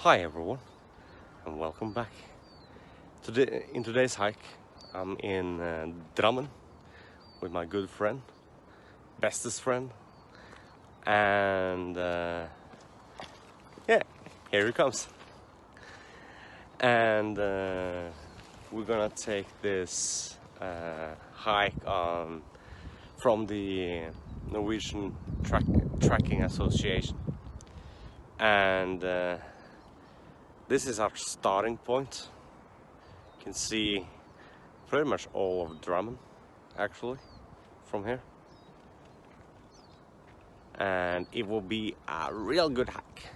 Hi everyone, and welcome back. In today's hike, I'm in Drammen with my good friend, bestest friend, and yeah, here he comes. And we're gonna take this hike from the Norwegian Trekking Association, and this is our starting point. You can see pretty much all of Drammen actually from here, and it will be a real good hike.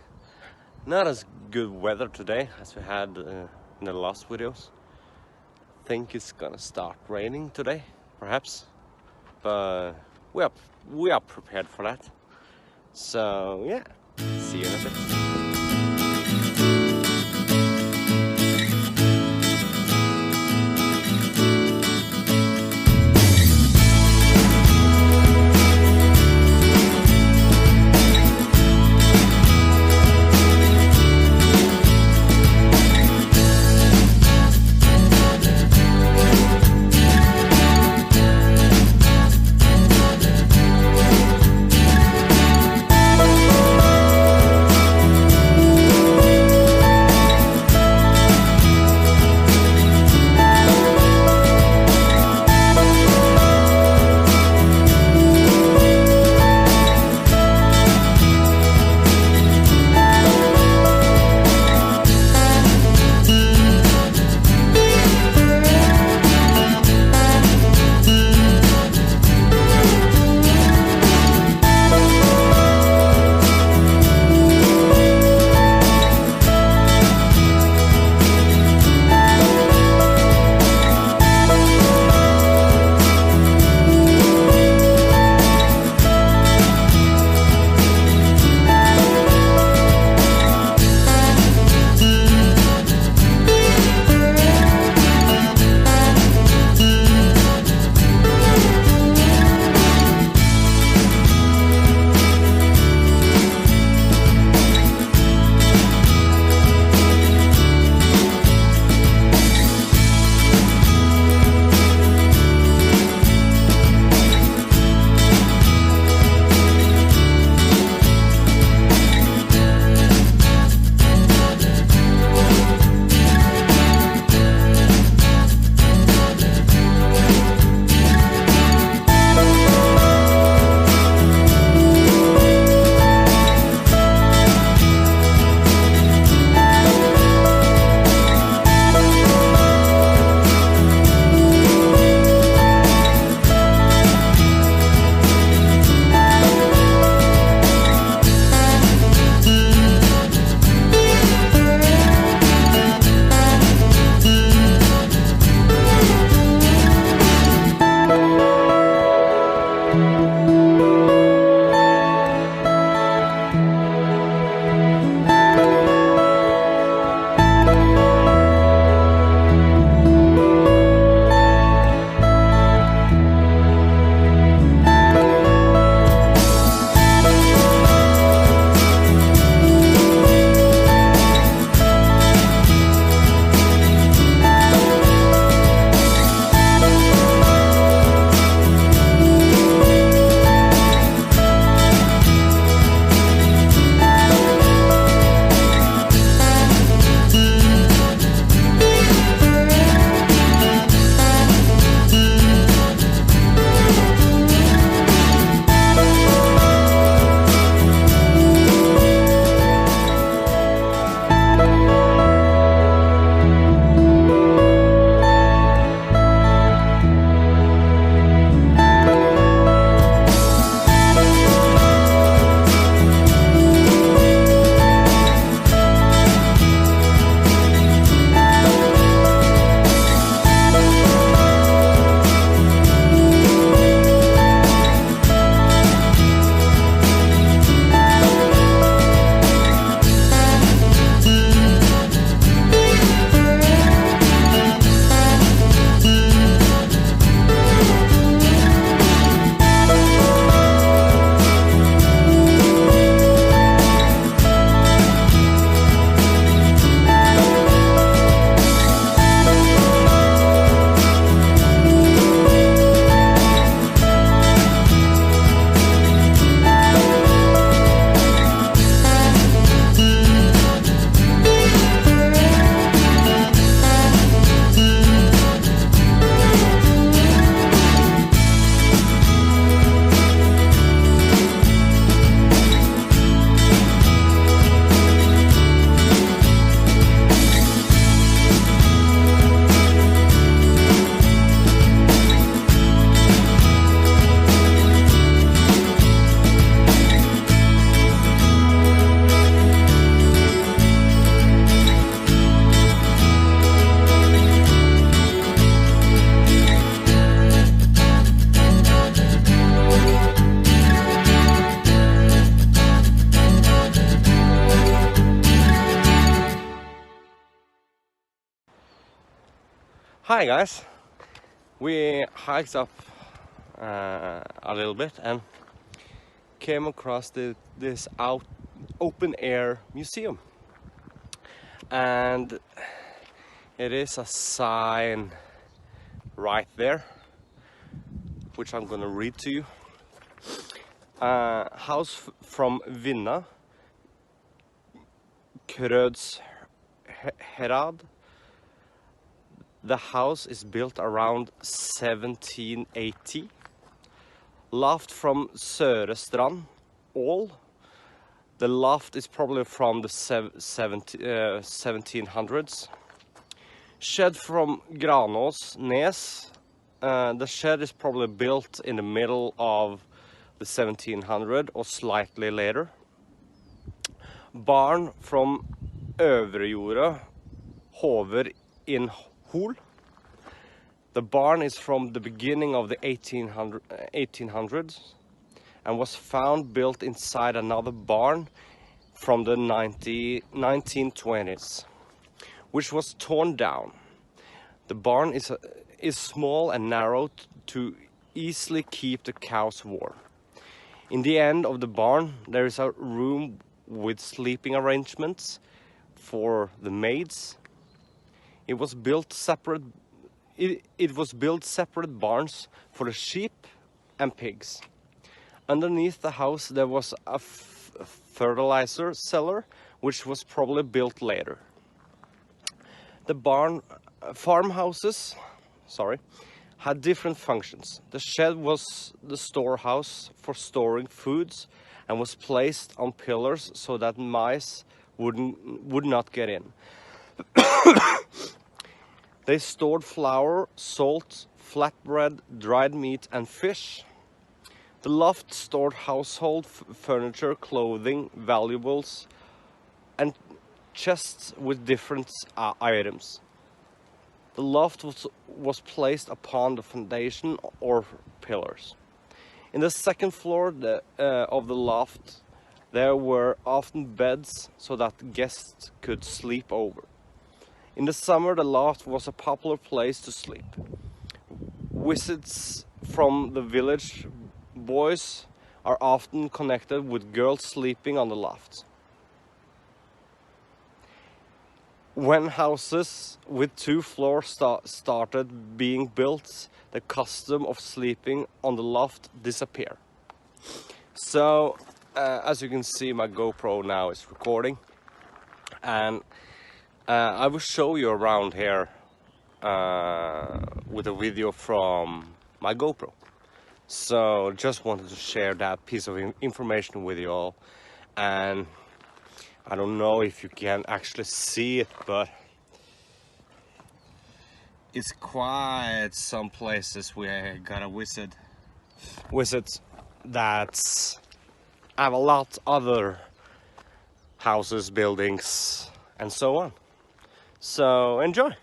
Not as good weather today as we had in the last videos. I think it's gonna start raining today, perhaps, but we are prepared for that. So yeah, see you in a bit. Hi guys, we hiked up a little bit and came across this open air museum, and it is a sign right there which I'm gonna read to you. House from Vinna, Krødsherad. The house is built around 1780. Loft from Sørestrand, Ål. The loft is probably from the 1700s. Shed from Granås, Nes. The shed is probably built in the middle of the 1700s or slightly later. Barn from Øvrejordet, Hover in Hol. The barn is from the beginning of the 1800s and was found built inside another barn from the 1920s, which was torn down. The barn is small and narrow to easily keep the cows warm. In the end of the barn there is a room with sleeping arrangements for the maids. It was built separate barns for the sheep and pigs. Underneath the house there was a fertilizer cellar, which was probably built later. The farmhouses had different functions. The shed was the storehouse for storing foods and was placed on pillars so that mice would not get in. They stored flour, salt, flatbread, dried meat and fish. The loft stored household furniture, clothing, valuables and chests with different items. The loft was placed upon the foundation or pillars. In the second floor of the loft there were often beds so that guests could sleep over. In the summer the loft was a popular place to sleep. Visits from the village boys are often connected with girls sleeping on the loft. When houses with 2 floors started being built, the custom of sleeping on the loft disappeared. So, as you can see, my GoPro now is recording, and I will show you around here with a video from my GoPro. So, just wanted to share that piece of information with you all, and I don't know if you can actually see it, but it's quite some places we gotta visit that have a lot other houses, buildings and so on. So enjoy!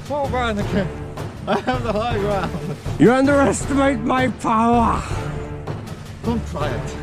So Viking, I have the high ground. You underestimate my power! Don't try it.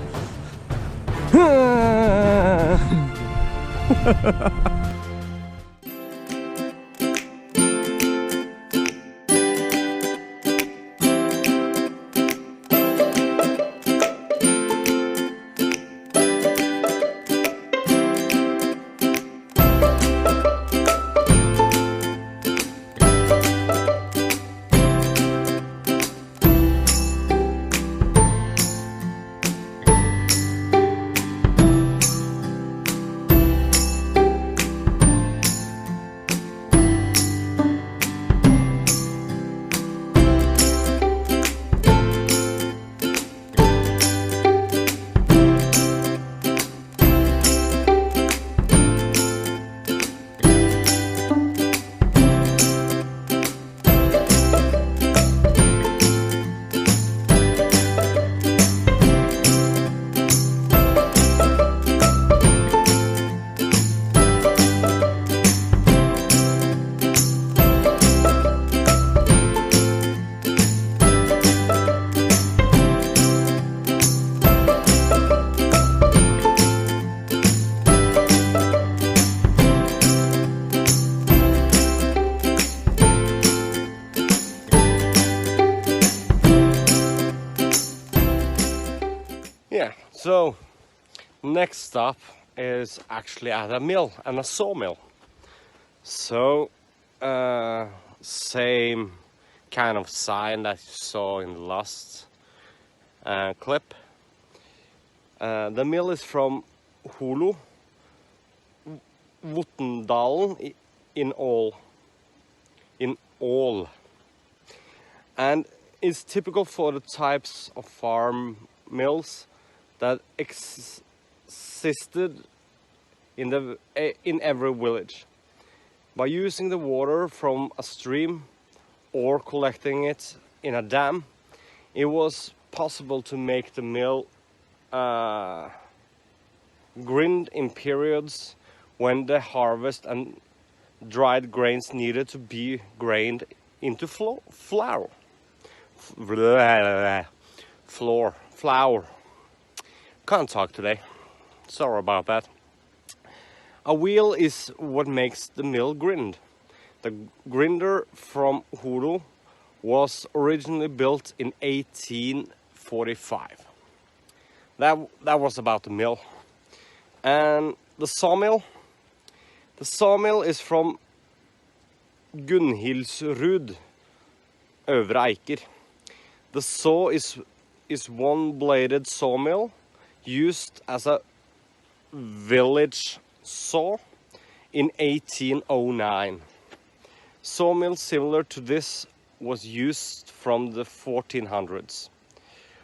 So next stop is actually at a mill and a sawmill. So same kind of sign that you saw in the last clip. The mill is from Holo, Vottendalen in all, and is typical for the types of farm mills that existed in every village. By using the water from a stream or collecting it in a dam, it was possible to make the mill grind in periods when the harvest and dried grains needed to be grained into flour. Can't talk today. Sorry about that. A wheel is what makes the mill grind. The grinder from Holo was originally built in 1845. That was about the mill. And the sawmill is from Gunhildsrud, Øvre Eiker. The saw is one-bladed sawmill used as a village saw in 1809. Sawmill similar to this was used from the 1400s.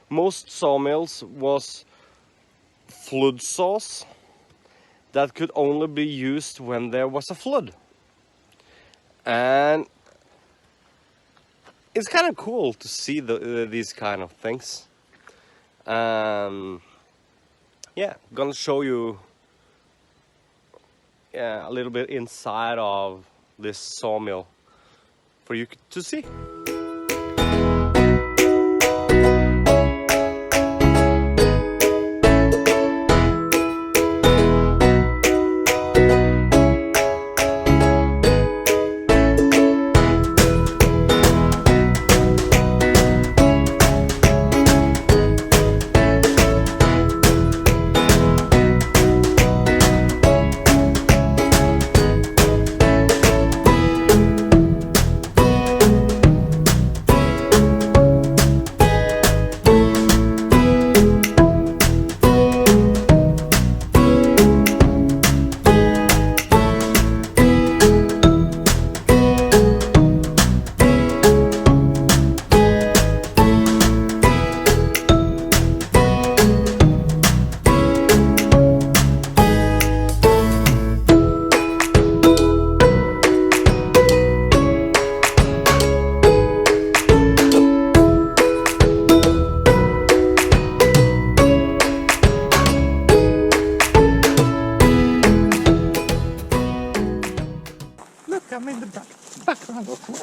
Most sawmills was flood saws that could only be used when there was a flood. And it's kind of cool to see these kind of things. Yeah, gonna show you a little bit inside of this sawmill for you to see. Look, I'm in the background of where.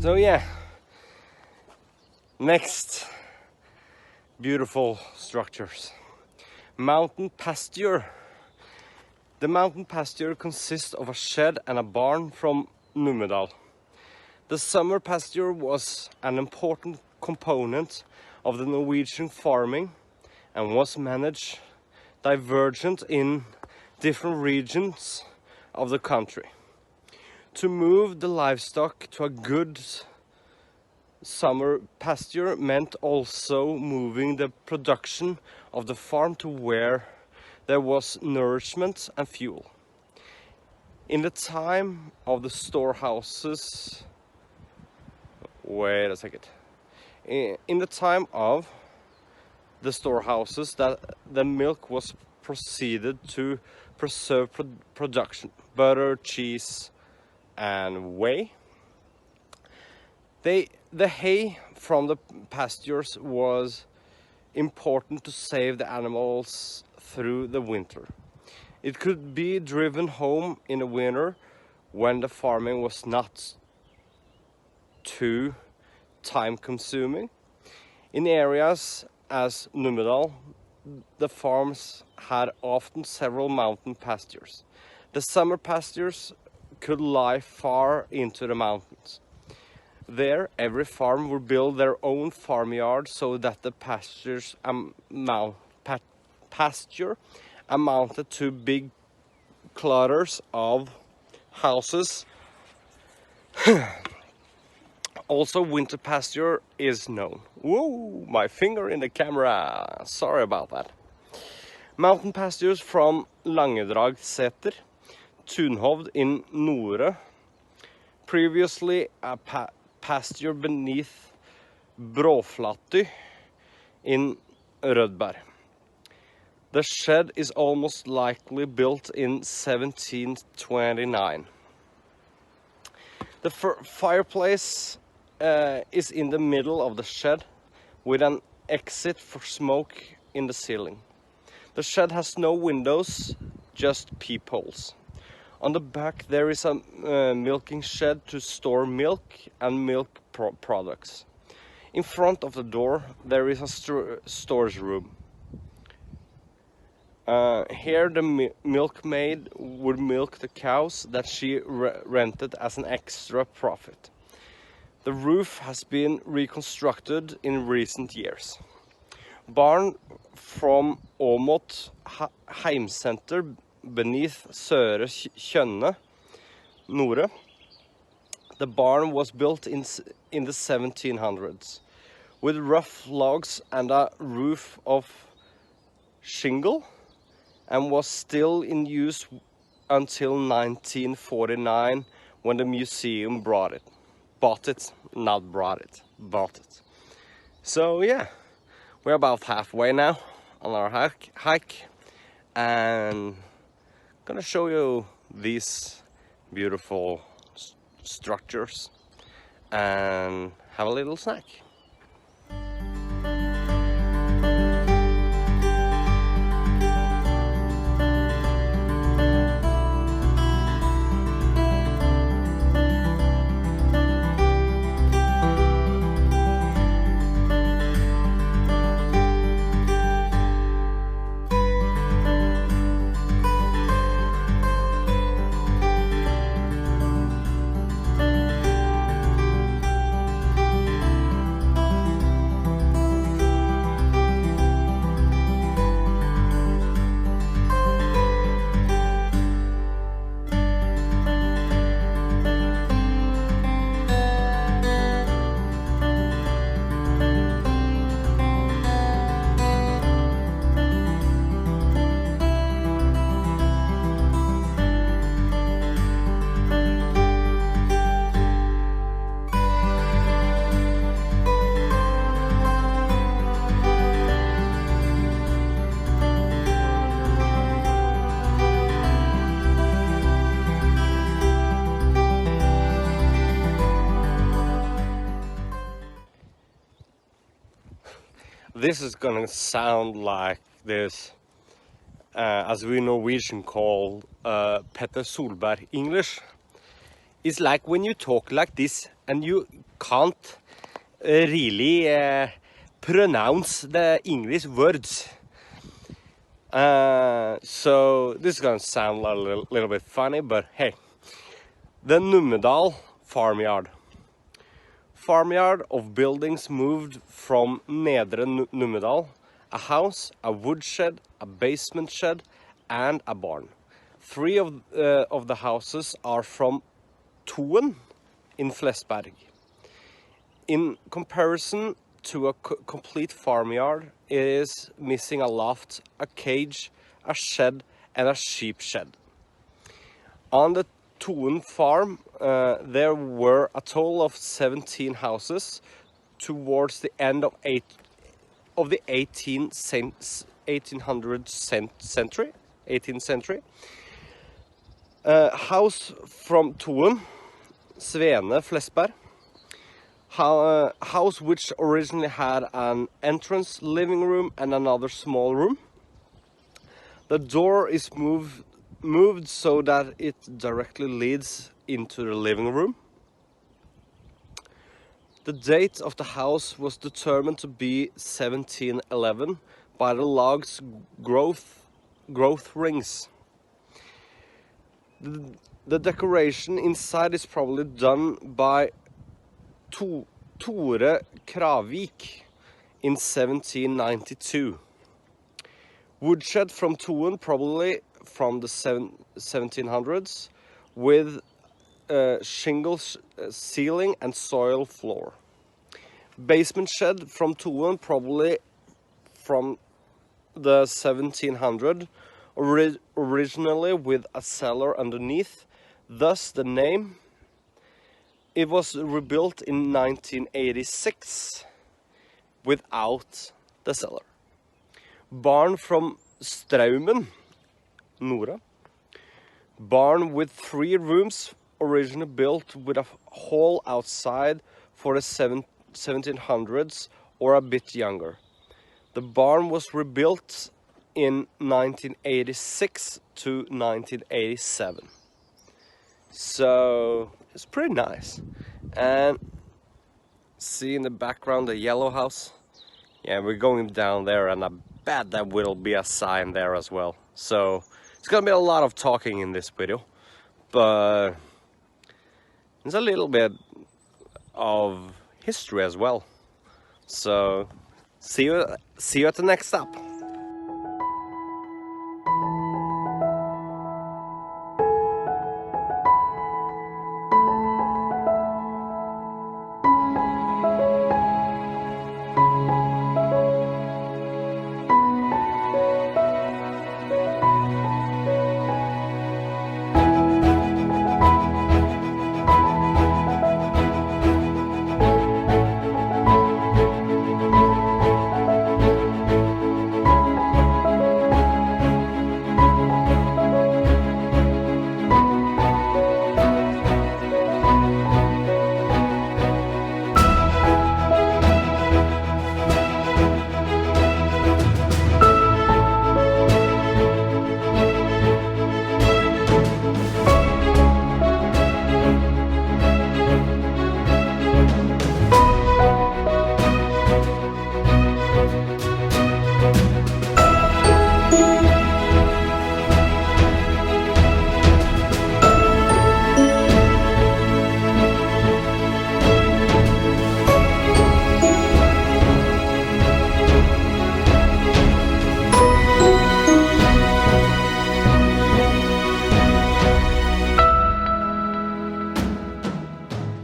So yeah, next beautiful structures. Mountain pasture. The mountain pasture consists of a shed and a barn from Numedal. The summer pasture was an important component of the Norwegian farming and was managed divergent in different regions of the country. To move the livestock to a good summer pasture meant also moving the production of the farm to where there was nourishment and fuel. In the time of the storehouses, wait a second. In the time of the storehouses, that the milk was proceeded to preserve production, butter, cheese, and whey. The hay from the pastures was important to save the animals through the winter. It could be driven home in the winter when the farming was not too time-consuming. In areas as Numedal, the farms had often several mountain pastures. The summer pastures could lie far into the mountains. There, every farm would build their own farmyard so that the pasture amounted to big clusters of houses. Also, winter pasture is known. Whoa, my finger in the camera. Sorry about that. Mountain pastures from Langedragseter, Tunhovd in Nore. Previously a pasture beneath Bråflatty in Rødberg. The shed is almost likely built in 1729. The fireplace is in the middle of the shed with an exit for smoke in the ceiling. The shed has no windows, just peepholes. On the back there is a milking shed to store milk and milk products. In front of the door there is a storage room. Here the milkmaid would milk the cows that she rented as an extra profit. The roof has been reconstructed in recent years. Barn from Åmot Heimsenter beneath Søre Kjønne, Nore. The barn was built in the 1700s with rough logs and a roof of shingle, and was still in use until 1949 when the museum bought it. So yeah, we're about halfway now on our hike, and gonna show you these beautiful structures and have a little snack. This is gonna sound like this, as we Norwegian call Petter Solberg English. It's like when you talk like this and you can't really pronounce the English words. So this is gonna sound a little bit funny, but hey. The Numedal farmyard. Farmyard of buildings moved from Nedre Numedal, a house, a woodshed, a basement shed, and a barn. 3 of the houses are from Toen in Flesberg. In comparison to a complete farmyard, it is missing a loft, a cage, a shed, and a sheep shed. On the Toen farm, there were a total of 17 houses towards the end of the 18th century. House from Toen, Svene Flesberg. House which originally had an entrance, living room, and another small room. The door is moved so that it directly leads into the living room. The date of the house was determined to be 1711 by the log's growth rings. The decoration inside is probably done by Tore Kravik in 1792. Woodshed from Toen, probably from the 1700s, with shingle ceiling and soil floor. Basement shed from Toen, probably from the 1700s, originally with a cellar underneath, thus the name. It was rebuilt in 1986 without the cellar. Barn from Straumen, Nora. Barn with 3 rooms, originally built with a hall outside for the 1700s or a bit younger. The barn was rebuilt in 1986 to 1987. So it's pretty nice. And see in the background the yellow house? Yeah, we're going down there, and I bet there will be a sign there as well. So it's gonna be a lot of talking in this video, but there's a little bit of history as well. So see you at the next stop.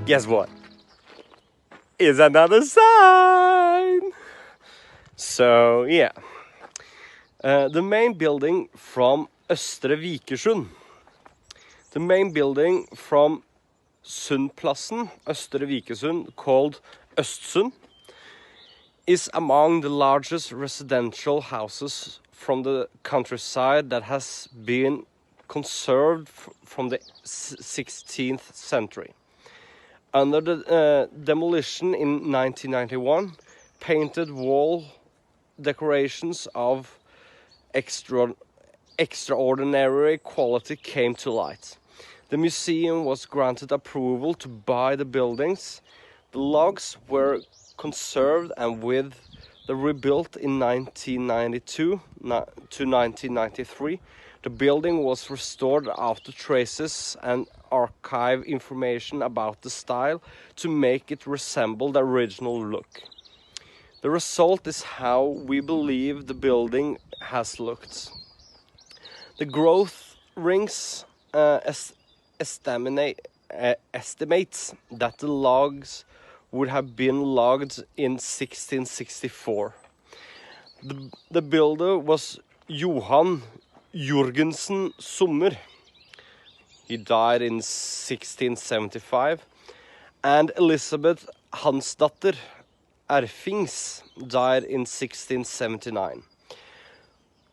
Guess what? Is another sign. So yeah, the main building from Østre Vikersund. The main building from Sundplassen, Østre Vikersund, called Østsund, is among the largest residential houses from the countryside that has been conserved from the 16th century. Under the demolition in 1991, painted wall decorations of extraordinary quality came to light. The museum was granted approval to buy the buildings. The logs were conserved, and with the rebuilt in 1992 to 1993, the building was restored after traces and archive information about the style to make it resemble the original look. The result is how we believe the building has looked. The growth rings estimates that the logs would have been logged in 1664. The builder was Johan Jorgensen Sommer. He died in 1675, and Elisabeth Hansdatter Erfings died in 1679.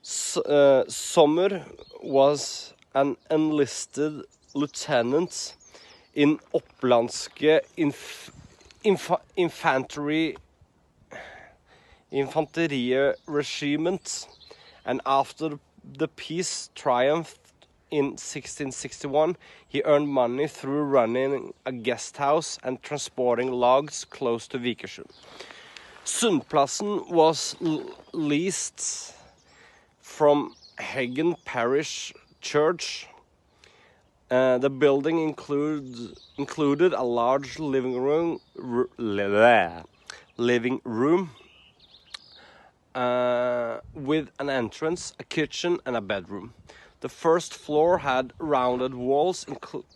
Sommer was an enlisted lieutenant in Opplandske Infanterie Regiment, and after the peace triumphed in 1661, he earned money through running a guest house and transporting logs close to Vikersund. Sundplassen was leased from Heggen Parish Church. The building included a large living room with an entrance, a kitchen and a bedroom. The first floor had rounded walls,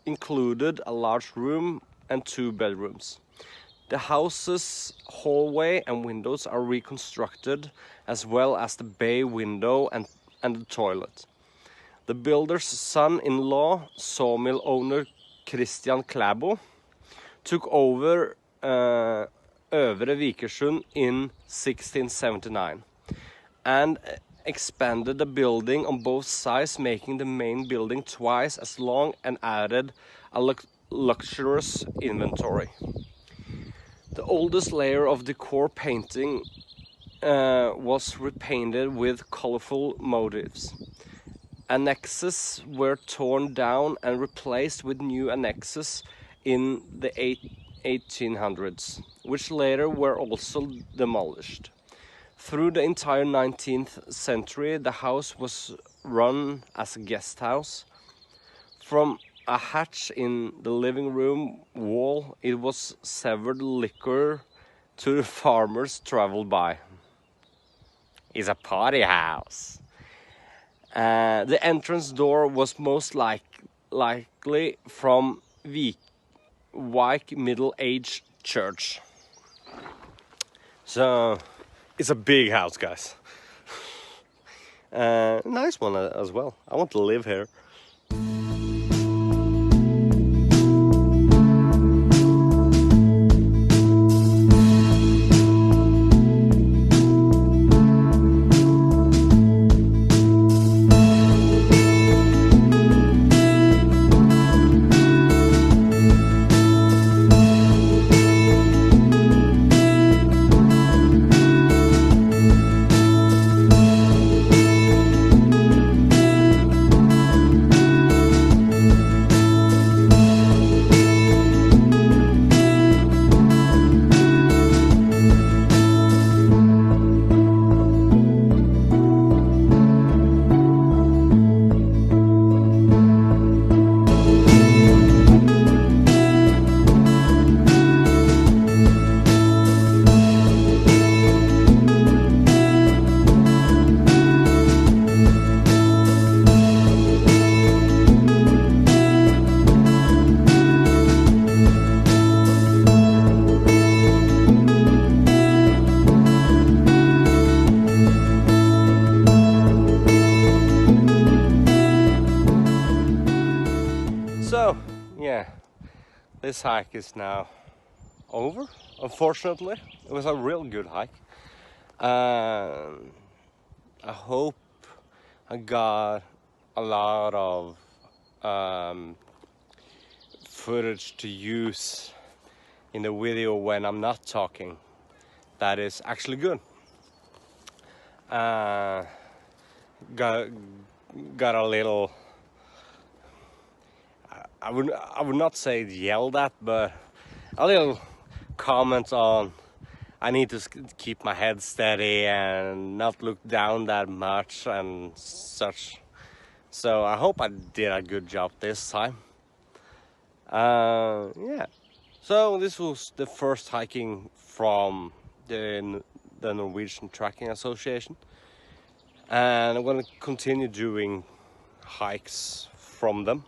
included a large room and 2 bedrooms. The house's hallway and windows are reconstructed, as well as the bay window and the toilet. The builder's son-in-law, sawmill owner Christian Klæbo, took over Øvre Vikersund in 1679 and expanded the building on both sides, making the main building twice as long, and added a luxurious inventory. The oldest layer of decor painting was repainted with colorful motifs. Annexes were torn down and replaced with new annexes in the 1800s, which later were also demolished. Through the entire 19th century, the house was run as a guest house. From a hatch in the living room wall, it was severed liquor to the farmers traveled by. It's a party house. The entrance door was most likely from Viking Middle Age Church. So it's a big house, guys. Nice one as well. I want to live here. So, yeah, this hike is now over, unfortunately. It was a real good hike. I hope I got a lot of footage to use in the video when I'm not talking. That is actually good. Got a little, I would not say yelled at, but a little comment on I need to keep my head steady and not look down that much and such. So I hope I did a good job this time. Yeah. So this was the first hiking from the Norwegian Trekking Association, and I'm gonna continue doing hikes from them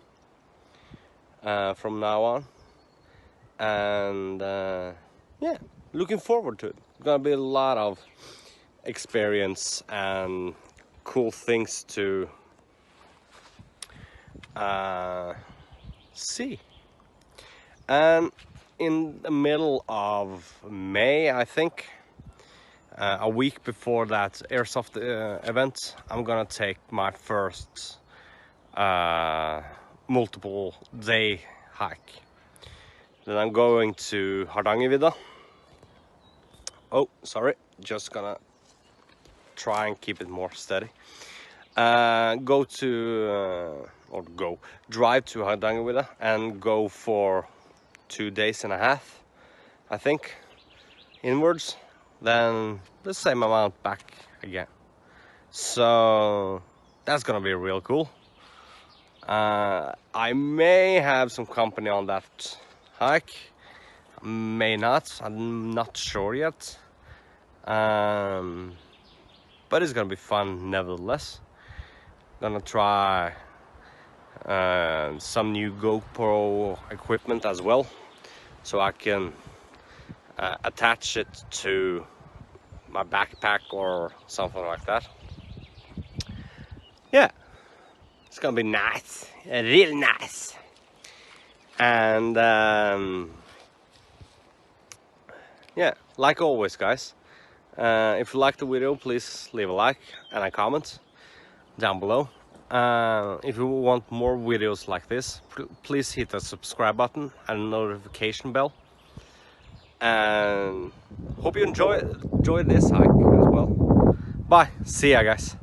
from now on. And yeah, looking forward to it. It's gonna be a lot of experience and cool things to see. And in the middle of May, I think, a week before that airsoft event, I'm gonna take my first multiple day hike. Then I'm going to Hardangervidda. Oh, sorry, just gonna try and keep it more steady. Drive to Hardangervidda and go for 2.5 days, I think, inwards. Then the same amount back again. So that's gonna be real cool. I may have some company on that hike, may not, I'm not sure yet. But it's gonna be fun nevertheless. Gonna try some new GoPro equipment as well, so I can attach it to my backpack or something like that. Yeah, it's gonna be nice, real nice. And yeah, like always, guys, if you like the video, please leave a like and a comment down below. If you want more videos like this, please hit the subscribe button and notification bell. And hope you enjoy this hike as well. Bye, see ya, guys.